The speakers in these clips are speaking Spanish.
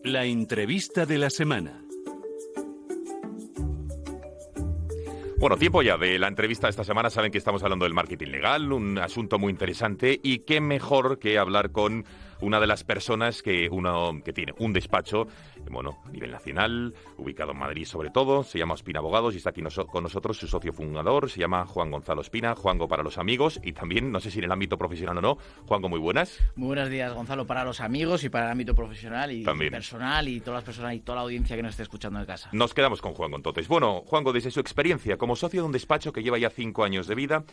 La entrevista de la semana. Bueno, tiempo ya de la entrevista de esta semana. Saben que estamos hablando del marketing legal, un asunto muy interesante, y qué mejor que hablar con una de las personas que tiene un despacho, a nivel nacional, ubicado en Madrid sobre todo. Se llama Ospina Abogados y está aquí con nosotros su socio fundador, se llama Juan Gonzalo Ospina, Juango para los amigos, y también, no sé si en el ámbito profesional o no. Juango, muy buenas. Muy buenos días, Gonzalo, para los amigos y para el ámbito profesional y también personal, y todas las personas y toda la audiencia que nos esté escuchando de casa. Nos quedamos con Juango entonces. Bueno, Juango, desde su experiencia como socio de un despacho que lleva ya 5 años de vida,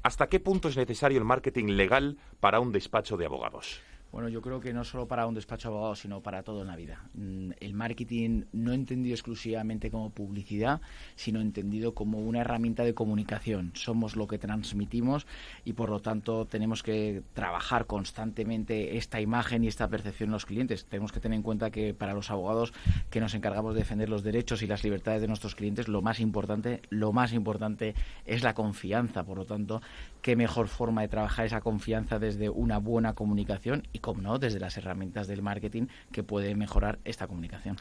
¿hasta qué punto es necesario el marketing legal para un despacho de abogados? Bueno, yo creo que no solo para un despacho de abogados, sino para todo en la vida. El marketing no entendido exclusivamente como publicidad, sino entendido como una herramienta de comunicación. Somos lo que transmitimos y, por lo tanto, tenemos que trabajar constantemente esta imagen y esta percepción en los clientes. Tenemos que tener en cuenta que para los abogados que nos encargamos de defender los derechos y las libertades de nuestros clientes, lo más importante es la confianza. Por lo tanto, qué mejor forma de trabajar esa confianza desde una buena comunicación y, como no, desde las herramientas del marketing que puede mejorar esta comunicación.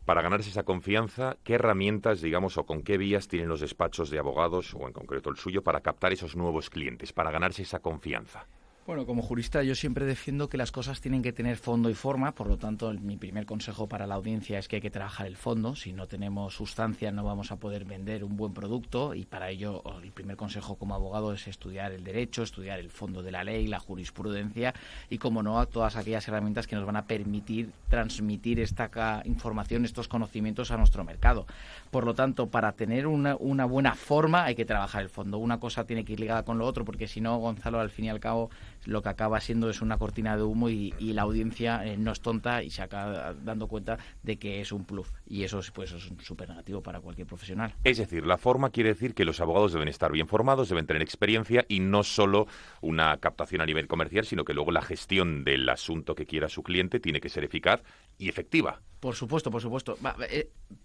Para ganarse esa confianza, ¿qué herramientas, o con qué vías tienen los despachos de abogados, o en concreto el suyo, para captar esos nuevos clientes, para ganarse esa confianza? Bueno, como jurista yo siempre defiendo que las cosas tienen que tener fondo y forma, por lo tanto mi primer consejo para la audiencia es que hay que trabajar el fondo. Si no tenemos sustancia no vamos a poder vender un buen producto, y para ello el primer consejo como abogado es estudiar el derecho, estudiar el fondo de la ley, la jurisprudencia y, como no, todas aquellas herramientas que nos van a permitir transmitir esta información, estos conocimientos a nuestro mercado. Por lo tanto, para tener una buena forma hay que trabajar el fondo. Una cosa tiene que ir ligada con lo otro, porque si no, Gonzalo, al fin y al cabo lo que acaba siendo es una cortina de humo y la audiencia no es tonta y se acaba dando cuenta de que es un plus, y eso es súper negativo para cualquier profesional. Es decir, la forma quiere decir que los abogados deben estar bien formados, deben tener experiencia y no solo una captación a nivel comercial, sino que luego la gestión del asunto que quiera su cliente tiene que ser eficaz y efectiva. Por supuesto.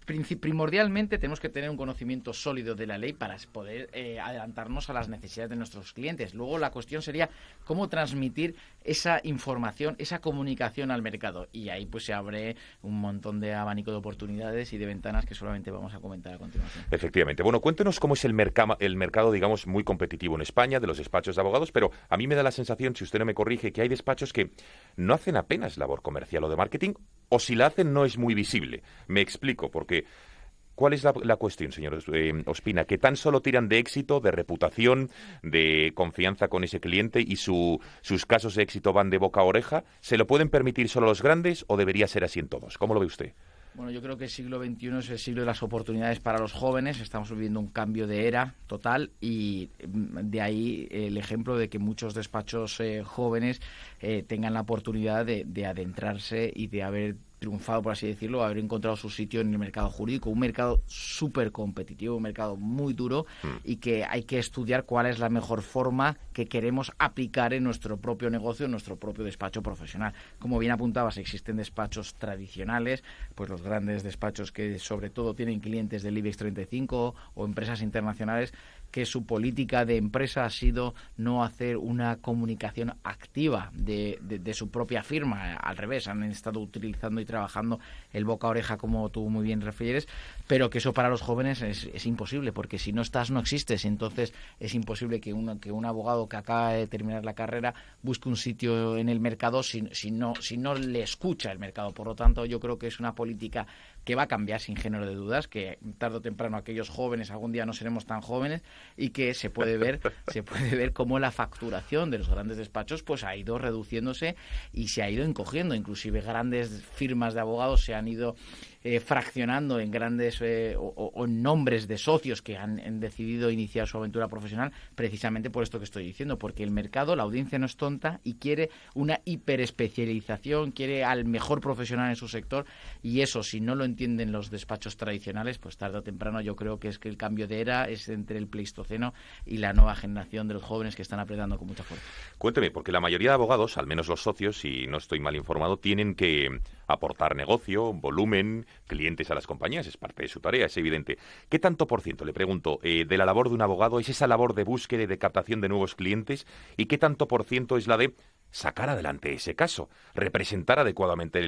Primordialmente tenemos que tener un conocimiento sólido de la ley para poder adelantarnos a las necesidades de nuestros clientes. Luego la cuestión sería cómo transmitir esa información, esa comunicación al mercado. Y ahí pues se abre un montón de abanico de oportunidades y de ventanas que solamente vamos a comentar a continuación. Efectivamente. Bueno, cuéntenos cómo es el mercado, digamos, muy competitivo en España, de los despachos de abogados, pero a mí me da la sensación, si usted no me corrige, que hay despachos que no hacen apenas labor comercial o de marketing, o si la hacen no es muy visible. Me explico, porque ¿cuál es la cuestión, señor Ospina? Que tan solo tiran de éxito, de reputación, de confianza con ese cliente, y sus casos de éxito van de boca a oreja. ¿Se lo pueden permitir solo los grandes o debería ser así en todos? ¿Cómo lo ve usted? Bueno, yo creo que el siglo XXI es el siglo de las oportunidades para los jóvenes. Estamos viviendo un cambio de era total, y de ahí el ejemplo de que muchos despachos jóvenes tengan la oportunidad de adentrarse y de haber triunfado, por así decirlo, haber encontrado su sitio en el mercado jurídico, un mercado súper competitivo, un mercado muy duro, y que hay que estudiar cuál es la mejor forma que queremos aplicar en nuestro propio negocio, en nuestro propio despacho profesional. Como bien apuntabas, existen despachos tradicionales, pues los grandes despachos que sobre todo tienen clientes del IBEX 35 o empresas internacionales, que su política de empresa ha sido no hacer una comunicación activa de su propia firma. Al revés, han estado utilizando y trabajando el boca a oreja, como tú muy bien refieres, pero que eso para los jóvenes es imposible, porque si no estás, no existes. Entonces es imposible que un abogado que acaba de terminar la carrera busque un sitio en el mercado si no le escucha el mercado. Por lo tanto, yo creo que es una política que va a cambiar sin género de dudas, que tarde o temprano aquellos jóvenes algún día no seremos tan jóvenes, y que se puede ver cómo la facturación de los grandes despachos pues ha ido reduciéndose y se ha ido encogiendo. Inclusive grandes firmas de abogados se han ido fraccionando en grandes o en nombres de socios que han decidido iniciar su aventura profesional, precisamente por esto que estoy diciendo, porque el mercado, la audiencia no es tonta y quiere una hiperespecialización, quiere al mejor profesional en su sector, y eso, si no lo entienden los despachos tradicionales, pues tarde o temprano yo creo que el cambio de era es entre el Pleistoceno y la nueva generación de los jóvenes que están apretando con mucha fuerza. Cuénteme, porque la mayoría de abogados, al menos los socios, si no estoy mal informado, tienen que aportar negocio, volumen, clientes a las compañías, es parte de su tarea, es evidente. ¿Qué tanto por ciento, le pregunto, de la labor de un abogado es esa labor de búsqueda y de captación de nuevos clientes, y qué tanto por ciento es la de sacar adelante ese caso, representar adecuadamente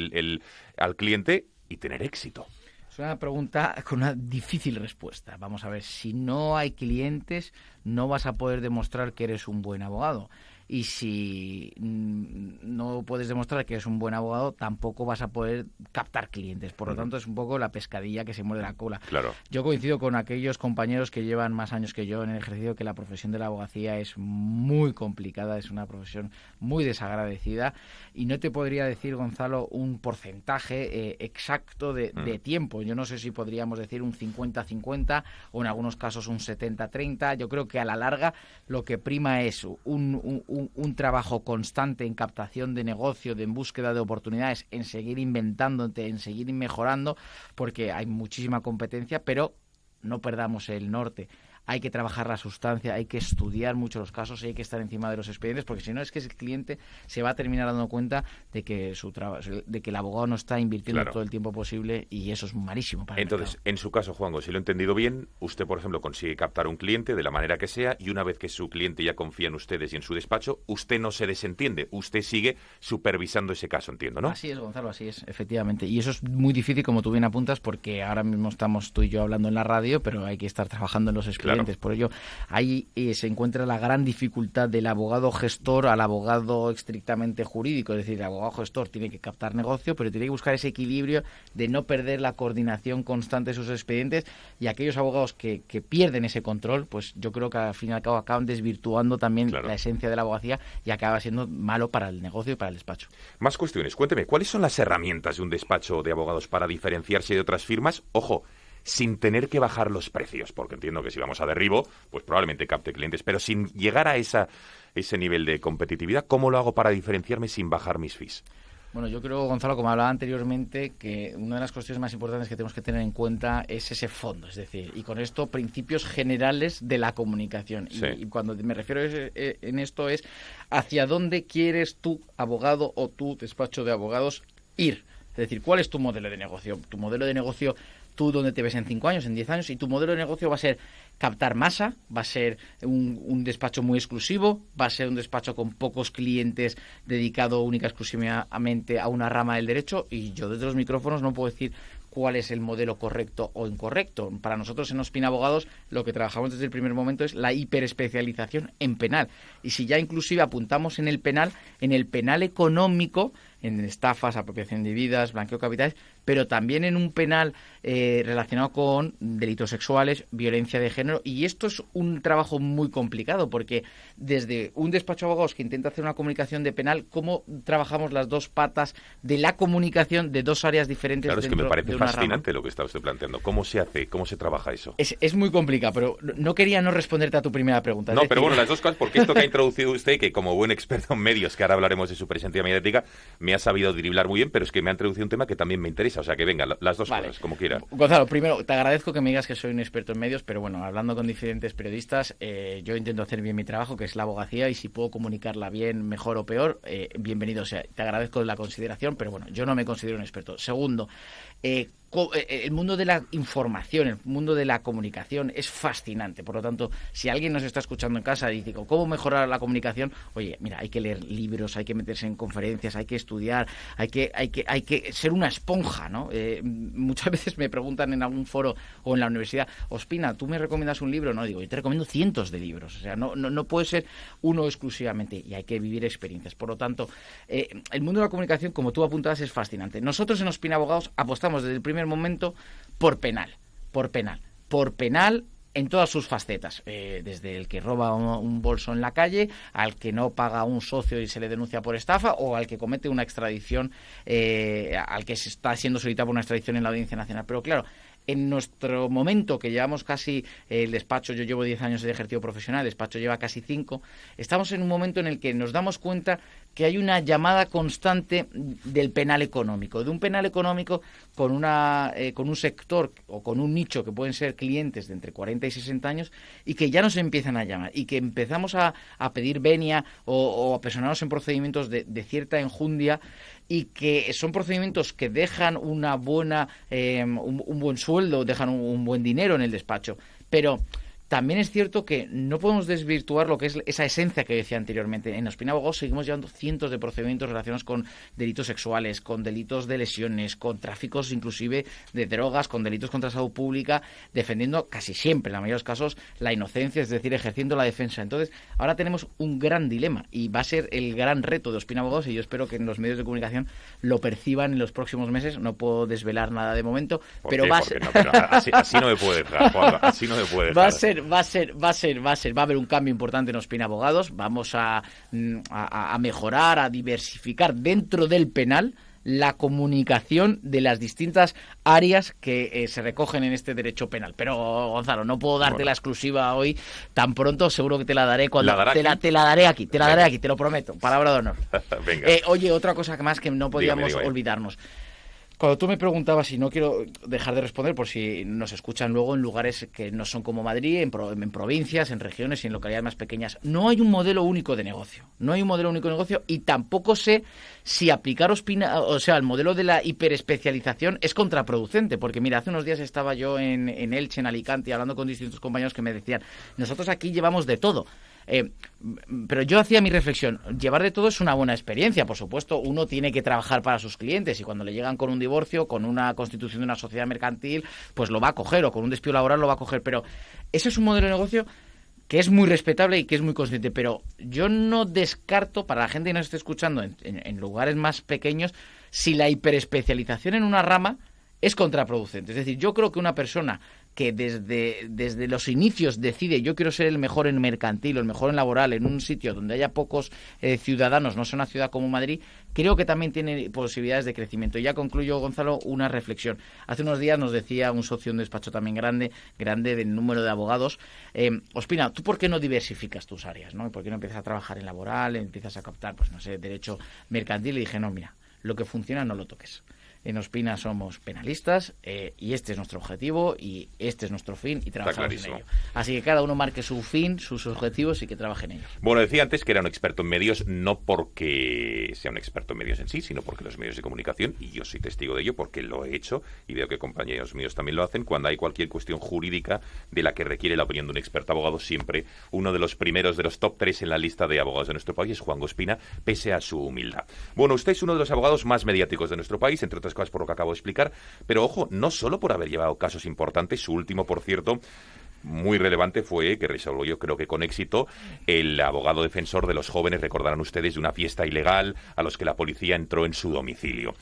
al cliente y tener éxito? Es una pregunta con una difícil respuesta. Vamos a ver, si no hay clientes, no vas a poder demostrar que eres un buen abogado. Y si no puedes demostrar que eres un buen abogado, tampoco vas a poder captar clientes. Por lo tanto, es un poco la pescadilla que se muerde la cola. Claro. Yo coincido con aquellos compañeros que llevan más años que yo en el ejercicio, que la profesión de la abogacía es muy complicada, es una profesión muy desagradecida, y no te podría decir, Gonzalo, un porcentaje exacto de tiempo. Yo no sé si podríamos decir un 50-50 o en algunos casos un 70-30. Yo creo que a la larga lo que prima es un trabajo constante en captación de negocio, en búsqueda de oportunidades, en seguir inventándote, en seguir mejorando, porque hay muchísima competencia, pero no perdamos el norte. Hay que trabajar la sustancia, hay que estudiar mucho los casos y hay que estar encima de los expedientes, porque si no es que el cliente se va a terminar dando cuenta de que el abogado no está invirtiendo todo el tiempo posible, y eso es malísimo para el mercado. Entonces, en su caso, Juanjo, si lo he entendido bien, usted, por ejemplo, consigue captar un cliente de la manera que sea, y una vez que su cliente ya confía en ustedes y en su despacho, usted no se desentiende, usted sigue supervisando ese caso, entiendo, ¿no? Así es, Gonzalo, así es, efectivamente. Y eso es muy difícil, como tú bien apuntas, porque ahora mismo estamos tú y yo hablando en la radio, pero hay que estar trabajando en los expedientes. Claro. Por ello, ahí se encuentra la gran dificultad del abogado gestor al abogado estrictamente jurídico. Es decir, el abogado gestor tiene que captar negocio, pero tiene que buscar ese equilibrio de no perder la coordinación constante de sus expedientes, y aquellos abogados que pierden ese control, pues yo creo que al fin y al cabo acaban desvirtuando también la esencia de la abogacía, y acaba siendo malo para el negocio y para el despacho. Más cuestiones. Cuénteme, ¿cuáles son las herramientas de un despacho de abogados para diferenciarse de otras firmas? Ojo, sin tener que bajar los precios, porque entiendo que si vamos a derribo, pues probablemente capte clientes, pero sin llegar a ese nivel de competitividad, ¿cómo lo hago para diferenciarme sin bajar mis fees? Bueno, yo creo, Gonzalo, como hablaba anteriormente, que una de las cuestiones más importantes que tenemos que tener en cuenta es ese fondo, es decir, y con esto principios generales de la comunicación. Sí. Y cuando me refiero en esto es hacia dónde quieres tu abogado o tu despacho de abogados ir. Es decir, ¿cuál es tu modelo de negocio? Tu modelo de negocio, tú dónde te ves en 5 años, en 10 años, y tu modelo de negocio va a ser captar masa, va a ser un despacho muy exclusivo, va a ser un despacho con pocos clientes dedicado única y exclusivamente a una rama del derecho, y yo desde los micrófonos no puedo decir cuál es el modelo correcto o incorrecto. Para nosotros en Ospina Abogados lo que trabajamos desde el primer momento es la hiperespecialización en penal, y si ya inclusive apuntamos en el penal económico, en estafas, apropiación indebidas, blanqueo de capitales, pero también en un penal relacionado con delitos sexuales, violencia de género, y esto es un trabajo muy complicado, porque desde un despacho de abogados que intenta hacer una comunicación de penal, ¿cómo trabajamos las dos patas de la comunicación de dos áreas diferentes? Claro, es que me parece fascinante rama. Lo que está usted planteando. ¿Cómo se hace? ¿Cómo se trabaja eso? Es muy complicado, pero no quería no responderte a tu primera pregunta. No, pero bueno, las dos cosas, porque esto que ha introducido usted, que como buen experto en medios, que ahora hablaremos de su presencia mediática, me ha sabido driblar muy bien, pero es que me ha introducido un tema que también me interesa. O sea, que venga, las dos cosas, como quiera. Gonzalo, primero, te agradezco que me digas que soy un experto en medios, pero bueno, hablando con diferentes periodistas, yo intento hacer bien mi trabajo, que es la abogacía, y si puedo comunicarla bien, mejor o peor, bienvenido sea. Te agradezco la consideración, pero bueno, yo no me considero un experto. Segundo, el mundo de la información, el mundo de la comunicación es fascinante. Por lo tanto, si alguien nos está escuchando en casa y dice cómo mejorar la comunicación, oye, mira, hay que leer libros, hay que meterse en conferencias, hay que estudiar, hay que ser una esponja, ¿no? Muchas veces me preguntan en algún foro o en la universidad, Ospina, ¿tú me recomiendas un libro? No, digo, yo te recomiendo cientos de libros. O sea, no puede ser uno exclusivamente, y hay que vivir experiencias. Por lo tanto, el mundo de la comunicación, como tú apuntabas, es fascinante. Nosotros en Ospina Abogados apostamos desde el primer momento por penal en todas sus facetas, desde el que roba un bolso en la calle, al que no paga a un socio y se le denuncia por estafa, o al que comete una extradición, al que se está siendo solicitado por una extradición en la Audiencia Nacional. Pero claro, en nuestro momento, que llevamos casi el despacho, yo llevo 10 años de ejercicio profesional, el despacho lleva casi 5, estamos en un momento en el que nos damos cuenta que hay una llamada constante del penal económico, de un penal económico con un sector o con un nicho que pueden ser clientes de entre 40 y 60 años, y que ya nos empiezan a llamar, y que empezamos a pedir venia o a personarnos en procedimientos de cierta enjundia, y que son procedimientos que dejan una buena un buen sueldo, dejan un buen dinero en el despacho, pero también es cierto que no podemos desvirtuar lo que es esa esencia que decía anteriormente. En Ospina Abogados seguimos llevando cientos de procedimientos relacionados con delitos sexuales, con delitos de lesiones, con tráficos inclusive de drogas, con delitos contra la salud pública, defendiendo casi siempre, en la mayoría de los casos, la inocencia, es decir, ejerciendo la defensa. Entonces, ahora tenemos un gran dilema y va a ser el gran reto de Ospina Abogados, y yo espero que en los medios de comunicación lo perciban en los próximos meses. No puedo desvelar nada de momento, pero va a ser... así no me puede dejar, Juan, así no me puede dejar. Va a haber un cambio importante en Ospina Abogados. Vamos a mejorar, a diversificar dentro del penal la comunicación de las distintas áreas que se recogen en este derecho penal. Pero, Gonzalo, no puedo darte la exclusiva hoy tan pronto, seguro que te la daré cuando te la daré aquí, te lo prometo, palabra de honor. Venga. Oye, otra cosa más que no podíamos olvidarnos. Cuando tú me preguntabas, y no quiero dejar de responder por si nos escuchan luego en lugares que no son como Madrid, en provincias, en regiones y en localidades más pequeñas, no hay un modelo único de negocio. No hay un modelo único de negocio y tampoco sé si aplicar el modelo de la hiperespecialización es contraproducente. Porque mira, hace unos días estaba yo en Elche, en Alicante, hablando con distintos compañeros que me decían, nosotros aquí llevamos de todo. Pero yo hacía mi reflexión, llevar de todo es una buena experiencia, por supuesto, uno tiene que trabajar para sus clientes y cuando le llegan con un divorcio, con una constitución de una sociedad mercantil, pues lo va a coger, o con un despido laboral lo va a coger, pero ese es un modelo de negocio que es muy respetable y que es muy consciente, pero yo no descarto, para la gente que nos esté escuchando en lugares más pequeños, si la hiperespecialización en una rama es contraproducente. Es decir, yo creo que una persona que desde los inicios decide yo quiero ser el mejor en mercantil o el mejor en laboral en un sitio donde haya pocos ciudadanos, no sea una ciudad como Madrid, creo que también tiene posibilidades de crecimiento. Y ya concluyo, Gonzalo, una reflexión. Hace unos días nos decía un socio de un despacho también grande del número de abogados, Ospina, ¿tú por qué no diversificas tus áreas? ¿No? ¿Por qué no empiezas a trabajar en laboral, empiezas a captar, pues no sé, derecho mercantil? Y dije, no, mira, lo que funciona no lo toques. En Ospina somos penalistas y este es nuestro objetivo y este es nuestro fin y trabajamos en ello. Así que cada uno marque su fin, sus objetivos y que trabaje en ellos. Bueno, decía antes que era un experto en medios, no porque sea un experto en medios en sí, sino porque los medios de comunicación, y yo soy testigo de ello porque lo he hecho y veo que compañeros míos también lo hacen, cuando hay cualquier cuestión jurídica de la que requiere la opinión de un experto abogado, siempre uno de los primeros, de los top 3 en la lista de abogados de nuestro país es Juan Ospina, pese a su humildad. Bueno, usted es uno de los abogados más mediáticos de nuestro país, entre otras cosas por lo que acabo de explicar, pero ojo, no solo por haber llevado casos importantes, su último, por cierto, muy relevante fue, que resolvió yo creo que con éxito, el abogado defensor de los jóvenes, recordarán ustedes, de una fiesta ilegal a los que la policía entró en su domicilio.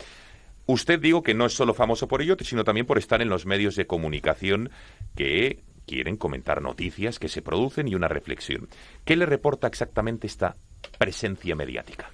Usted, digo, que no es solo famoso por ello, sino también por estar en los medios de comunicación que quieren comentar noticias que se producen y una reflexión. ¿Qué le reporta exactamente esta presencia mediática?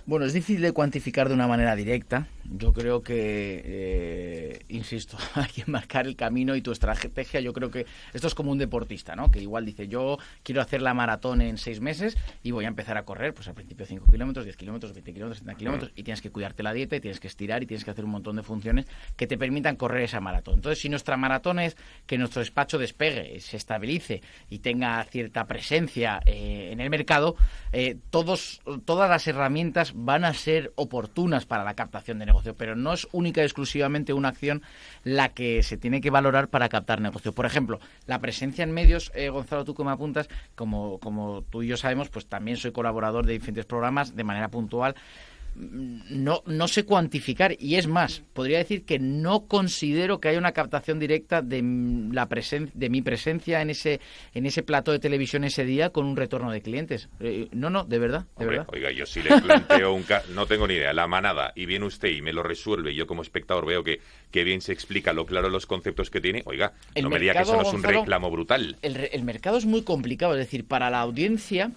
Bueno, es difícil de cuantificar de una manera directa. Yo creo que, insisto, hay que marcar el camino y tu estrategia. Yo creo que esto es como un deportista, ¿no? Que igual dice, yo quiero hacer la maratón en 6 meses y voy a empezar a correr, pues al principio 5 kilómetros, 10 kilómetros, 20 kilómetros, 30 kilómetros, y tienes que cuidarte la dieta y tienes que estirar y tienes que hacer un montón de funciones que te permitan correr esa maratón. Entonces, si nuestra maratón es que nuestro despacho despegue, se estabilice y tenga cierta presencia en el mercado, todas las herramientas van a ser oportunas para la captación de negocio, pero no es única y exclusivamente una acción la que se tiene que valorar para captar negocio. Por ejemplo, la presencia en medios, Gonzalo, tú que me apuntas, como tú y yo sabemos, pues también soy colaborador de diferentes programas de manera puntual. No sé cuantificar, y es más, podría decir que no considero que haya una captación directa de mi presencia en ese plató de televisión ese día con un retorno de clientes. No, de verdad. Hombre, oiga, yo sí le planteo no tengo ni idea, la manada, y viene usted y me lo resuelve, y yo como espectador veo que bien se explica lo claro los conceptos que tiene, oiga, no me diga que eso no es un reclamo brutal. El mercado es muy complicado, es decir, para la audiencia,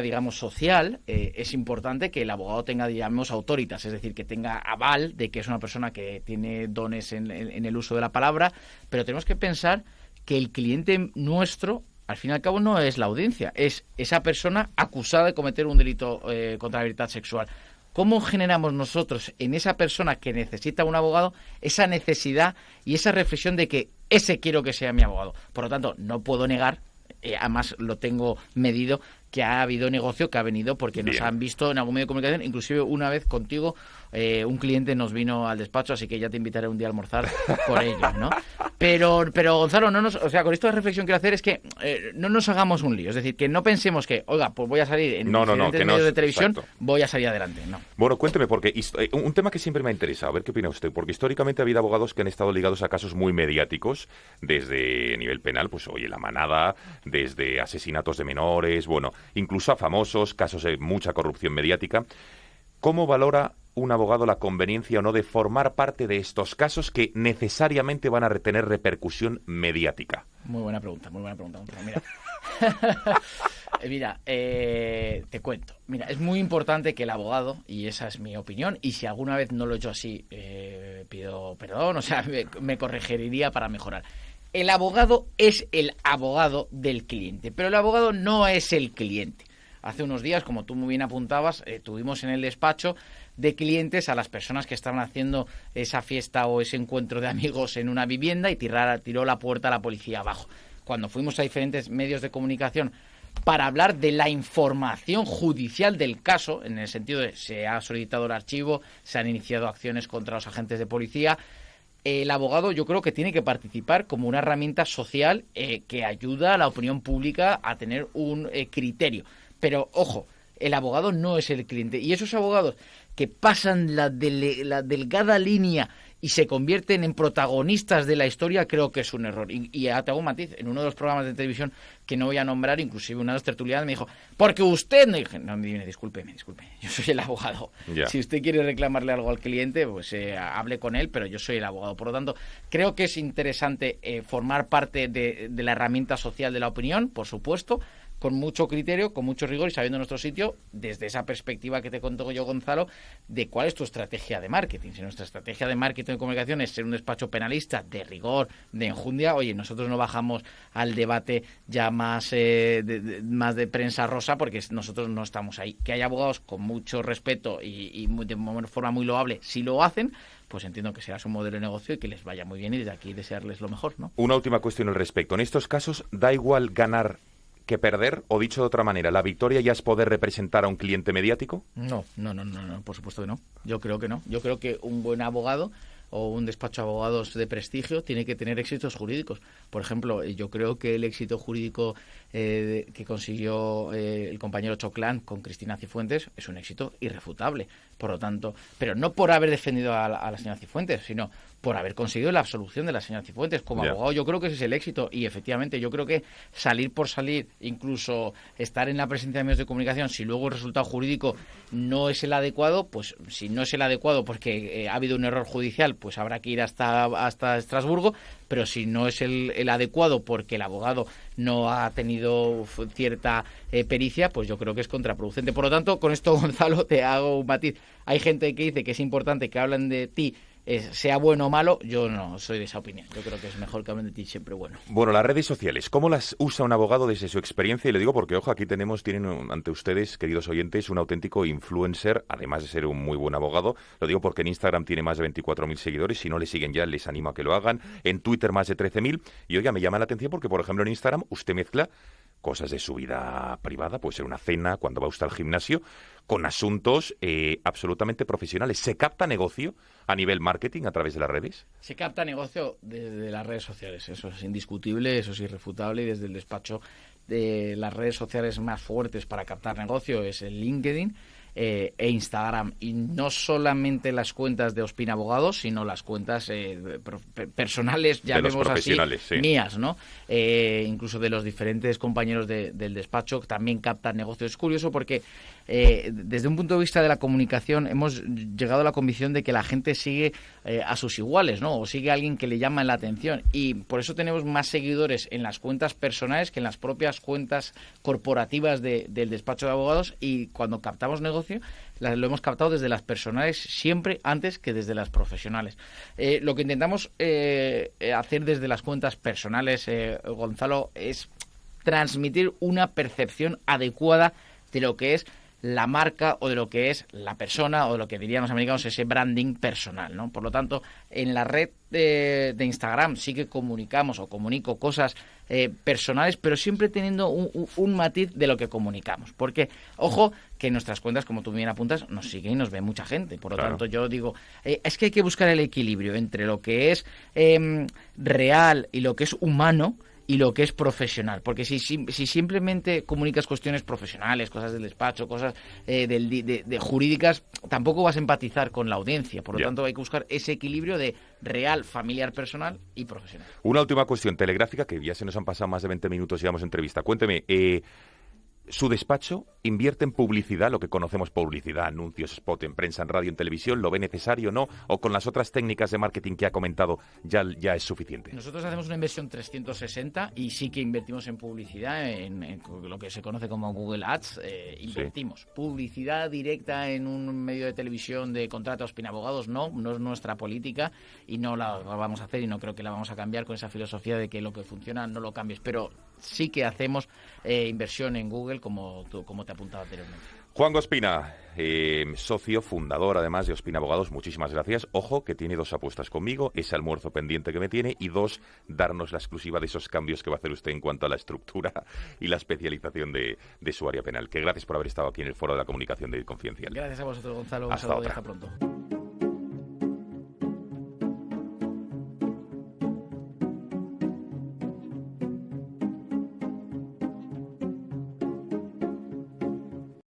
digamos, social, es importante que el abogado tenga, digamos, autoritas, es decir, que tenga aval de que es una persona que tiene dones en el uso de la palabra, pero tenemos que pensar que el cliente nuestro, al fin y al cabo, no es la audiencia, es esa persona acusada de cometer un delito contra la libertad sexual. ¿Cómo generamos nosotros en esa persona que necesita un abogado esa necesidad y esa reflexión de que ese quiero que sea mi abogado? Por lo tanto, no puedo negar, además lo tengo medido, que ha habido negocio que ha venido porque nos han visto en algún medio de comunicación, inclusive una vez contigo un cliente nos vino al despacho, así que ya te invitaré un día a almorzar por ello, ¿no? Pero Gonzalo, con esto de reflexión quiero hacer es que no nos hagamos un lío, es decir, que no pensemos que, oiga, pues voy a salir en diferentes medios de televisión, exacto, voy a salir adelante, no. Bueno, cuénteme, porque un tema que siempre me ha interesado, a ver qué opina usted, porque históricamente ha habido abogados que han estado ligados a casos muy mediáticos, desde nivel penal, pues oye, La Manada, desde asesinatos de menores, bueno, incluso a famosos, casos de mucha corrupción mediática. ¿Cómo valora un abogado la conveniencia o no de formar parte de estos casos que necesariamente van a tener repercusión mediática? Muy buena pregunta, Gonzalo. Mira, te cuento. Mira, es muy importante que el abogado, y esa es mi opinión, y si alguna vez no lo he hecho así, pido perdón, o sea, me corregiría para mejorar. El abogado es el abogado del cliente, pero el abogado no es el cliente. Hace unos días, como tú muy bien apuntabas, tuvimos en el despacho de clientes a las personas que estaban haciendo esa fiesta o ese encuentro de amigos en una vivienda y tiró la puerta a la policía abajo. Cuando fuimos a diferentes medios de comunicación para hablar de la información judicial del caso, en el sentido de se ha solicitado el archivo, se han iniciado acciones contra los agentes de policía, el abogado yo creo que tiene que participar como una herramienta social que ayuda a la opinión pública a tener un criterio. Pero, ojo, el abogado no es el cliente. Y esos abogados que pasan la delgada línea y se convierten en protagonistas de la historia, creo que es un error. Y te hago un matiz. En uno de los programas de televisión que no voy a nombrar, inclusive una de las tertulianas me dijo, porque usted... Me dije, no, disculpe, yo soy el abogado. Yeah. Si usted quiere reclamarle algo al cliente, pues hable con él, pero yo soy el abogado. Por lo tanto, creo que es interesante formar parte de la herramienta social de la opinión, por supuesto, con mucho criterio, con mucho rigor y sabiendo nuestro sitio, desde esa perspectiva que te conto yo, Gonzalo, de cuál es tu estrategia de marketing. Si nuestra estrategia de marketing y comunicación es ser un despacho penalista de rigor, de enjundia, oye, nosotros no bajamos al debate ya más de prensa rosa porque nosotros no estamos ahí. Que hay abogados con mucho respeto y de forma muy loable, si lo hacen, pues entiendo que será su modelo de negocio y que les vaya muy bien y desde aquí desearles lo mejor, ¿no? Una última cuestión al respecto. En estos casos, ¿da igual ganar que perder? O dicho de otra manera, ¿la victoria ya es poder representar a un cliente mediático? No, por supuesto que no. Yo creo que no. Yo creo que un buen abogado o un despacho de abogados de prestigio tiene que tener éxitos jurídicos. Por ejemplo, yo creo que el éxito jurídico que consiguió el compañero Choclán con Cristina Cifuentes es un éxito irrefutable. Por lo tanto, pero no por haber defendido a la señora Cifuentes, sino por haber conseguido la absolución de la señora Cifuentes. Como abogado yo creo que ese es el éxito y efectivamente yo creo que salir por salir, incluso estar en la presencia de medios de comunicación, si luego el resultado jurídico no es el adecuado, pues si no es el adecuado porque ha habido un error judicial, pues habrá que ir hasta Estrasburgo, pero si no es el adecuado porque el abogado no ha tenido cierta pericia, pues yo creo que es contraproducente. Por lo tanto, con esto, Gonzalo, te hago un matiz. Hay gente que dice que es importante que hablen de ti, sea bueno o malo. Yo no soy de esa opinión. Yo creo que es mejor que hablen de ti siempre bueno. Bueno, las redes sociales, ¿cómo las usa un abogado desde su experiencia? Y le digo porque, ojo, aquí tienen ante ustedes, queridos oyentes, un auténtico influencer, además de ser un muy buen abogado. Lo digo porque en Instagram tiene más de 24.000 seguidores. Si no le siguen ya, les animo a que lo hagan. En Twitter más de 13.000. Y oiga, me llama la atención porque, por ejemplo, en Instagram usted mezcla cosas de su vida privada, puede ser una cena, cuando va usted al gimnasio, con asuntos absolutamente profesionales. ¿Se capta negocio a nivel marketing a través de las redes? Se capta negocio desde las redes sociales, eso es indiscutible, eso es irrefutable, y desde el despacho de las redes sociales más fuertes para captar negocio es el LinkedIn e Instagram, y no solamente las cuentas de Ospina Abogados, sino las cuentas personales, llamemos así, sí, mías, ¿no? Incluso de los diferentes compañeros del despacho que también captan negocios. Es curioso porque desde un punto de vista de la comunicación hemos llegado a la convicción de que la gente sigue a sus iguales, ¿no? O sigue a alguien que le llama la atención, y por eso tenemos más seguidores en las cuentas personales que en las propias cuentas corporativas del despacho de abogados, y cuando captamos negocio lo hemos captado desde las personales siempre antes que desde las profesionales. Lo que intentamos hacer desde las cuentas personales, Gonzalo, es transmitir una percepción adecuada de lo que es la marca o de lo que es la persona o de lo que dirían los americanos ese branding personal, ¿no? Por lo tanto, en la red de Instagram sí que comunicamos o comunico cosas personales, pero siempre teniendo un matiz de lo que comunicamos. Porque, ojo, que en nuestras cuentas, como tú bien apuntas, nos sigue y nos ve mucha gente. Por lo tanto, yo digo, es que hay que buscar el equilibrio entre lo que es real y lo que es humano y lo que es profesional, porque si simplemente comunicas cuestiones profesionales, cosas del despacho, cosas de jurídicas, tampoco vas a empatizar con la audiencia. Por lo tanto, hay que buscar ese equilibrio de real, familiar, personal y profesional. Una última cuestión telegráfica, que ya se nos han pasado más de 20 minutos y llevamos entrevista. Cuénteme, ¿su despacho invierte en publicidad, lo que conocemos publicidad, anuncios, spot en prensa, en radio, en televisión? ¿Lo ve necesario o no? ¿O con las otras técnicas de marketing que ha comentado ya es suficiente? Nosotros hacemos una inversión 360 y sí que invertimos en publicidad, en lo que se conoce como Google Ads. Invertimos publicidad directa en un medio de televisión de contrato a Ospina Abogados. No es nuestra política y no la vamos a hacer y no creo que la vamos a cambiar con esa filosofía de que lo que funciona no lo cambies. Pero sí que hacemos inversión en Google, como te apuntaba anteriormente. Juan Ospina, socio, fundador además de Ospina Abogados, muchísimas gracias. Ojo, que tiene 2 apuestas conmigo, ese almuerzo pendiente que me tiene, y 2, darnos la exclusiva de esos cambios que va a hacer usted en cuanto a la estructura y la especialización de su área penal. Que gracias por haber estado aquí en el Foro de la Comunicación de Confidencial. Gracias a vosotros, Gonzalo. Hasta otra. Hasta pronto.